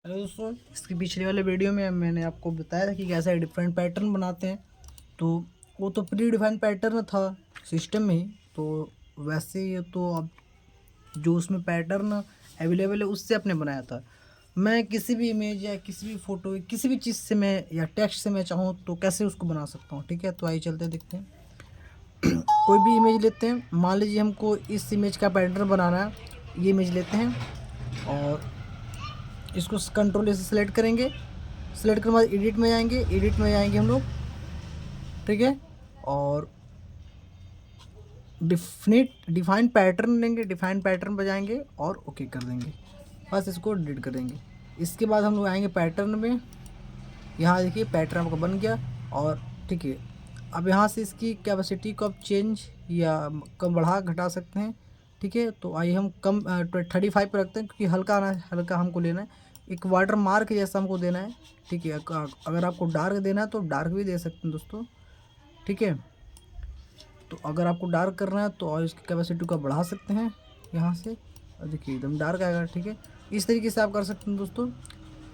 Hello दोस्तों, इसके पिछले वाले वीडियो में मैंने आपको बताया था कि कैसे डिफरेंट पैटर्न बनाते हैं। तो वो तो प्री डिफाइंड पैटर्न था सिस्टम में ही। तो वैसे ये तो अब जो उसमें पैटर्न अवेलेबल है उससे आपने बनाया था। मैं किसी भी इमेज या किसी भी फ़ोटो किसी भी चीज़ से मैं या टेक्स्ट से मैं चाहूँ तो कैसे उसको बना सकता हूँ। ठीक है, तो आइए चलते देखते हैं। कोई भी इमेज लेते हैं, मान लीजिए हमको इस इमेज का पैटर्न बनाना है। ये इमेज लेते हैं और इसको कंट्रोल से सिलेक्ट करेंगे। सिलेक्ट करने के बाद एडिट में जाएंगे, एडिट में जाएंगे हम लोग। ठीक है, और डिफाइन पैटर्न लेंगे, डिफाइन पैटर्न पर जाएंगे और ओके कर देंगे। बस इसको डिलीट कर देंगे। इसके बाद हम लोग आएंगे पैटर्न में। यहाँ देखिए पैटर्न आपका बन गया। और ठीक है, अब यहाँ से इसकी कैपेसिटी को आप चेंज या कम बढ़ा घटा सकते हैं। ठीक है, तो आइए हम कम 35 पर रखते हैं क्योंकि हल्का आना है, हल्का हमको लेना है। एक वाटर मार्क जैसा हमको देना है। ठीक है, अगर आपको डार्क देना है तो डार्क भी दे सकते हैं दोस्तों। ठीक है, तो अगर आपको डार्क करना है तो और इसकी कैपेसिटी को बढ़ा सकते हैं यहाँ से, और देखिए एकदम डार्क आएगा। ठीक है, इस तरीके से आप कर सकते हैं दोस्तों।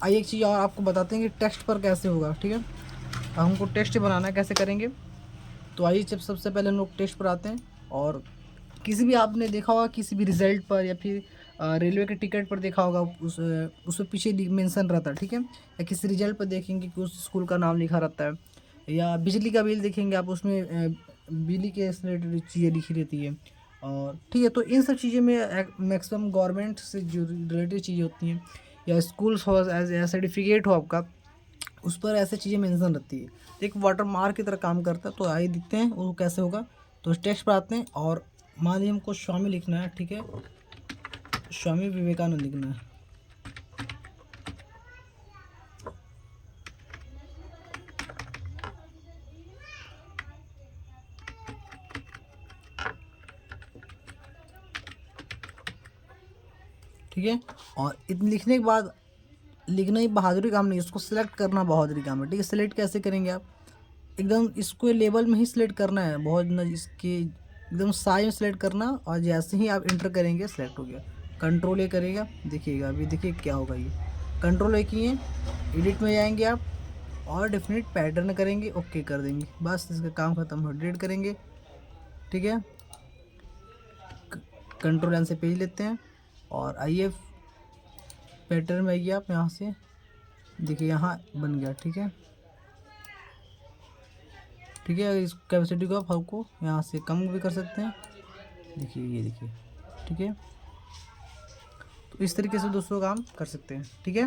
आइए एक चीज़ और आपको बताते हैं कि टेक्स्ट पर कैसे होगा। ठीक है, अब हमको टेक्स्ट बनाना है, कैसे करेंगे। तो आइए जब सबसे पहले हम लोग टेक्स्ट पर आते हैं। और किसी भी आपने देखा होगा किसी भी रिजल्ट पर या फिर रेलवे के टिकट पर देखा होगा, उसमें पीछे मेंशन रहता है। ठीक है, या किसी रिजल्ट पर देखेंगे कि उस स्कूल का नाम लिखा रहता है, या बिजली का बिल देखेंगे आप, उसमें बिजली के रिलेटेड चीज़ें लिखी रहती है। और ठीक है, तो इन सब चीज़ों में मैक्सिमम गवर्नमेंट से जो रिलेटेड चीज़ें होती हैं, या स्कूल्स हो, एज सर्टिफिकेट हो आपका, उस पर ऐसे चीज़ें मेंशन रहती है। तो एक वाटर मार्क की तरह काम करता है। तो आइए दिखते हैं वो कैसे होगा। तो टेक्स्ट पर आते हैं और मान लीजिए हमको स्वामी लिखना है। ठीक है, स्वामी विवेकानंद लिखना है। ठीक है, और इतने लिखने के बाद लिखना ही बहादुरी काम नहीं, इसको सिलेक्ट करना बहादुरी काम है। ठीक है, सिलेक्ट कैसे करेंगे आप, एकदम इसको लेवल में ही सिलेक्ट करना है, बहुत न इसके एकदम साइज में सिलेक्ट करना। और जैसे ही आप इंटर करेंगे सिलेक्ट हो गया। कंट्रोल ए करेगा, देखिएगा अभी, देखिए क्या होगा। ये कंट्रोल ए किए, एडिट में जाएंगे आप और डेफिनेट पैटर्न करेंगे, ओके कर देंगे, बस इसका काम खत्म हो, डिलीट करेंगे। ठीक है, कंट्रोल एन से पेज लेते हैं और आइए पैटर्न में आइए आप। यहाँ से देखिए यहाँ बन गया। ठीक है, ठीक है, इस कैपेसिटी को आप हमको यहाँ से कम भी कर सकते हैं। देखिए ये देखिए। ठीक है, तो इस तरीके से दोस्तों काम कर सकते हैं। ठीक है।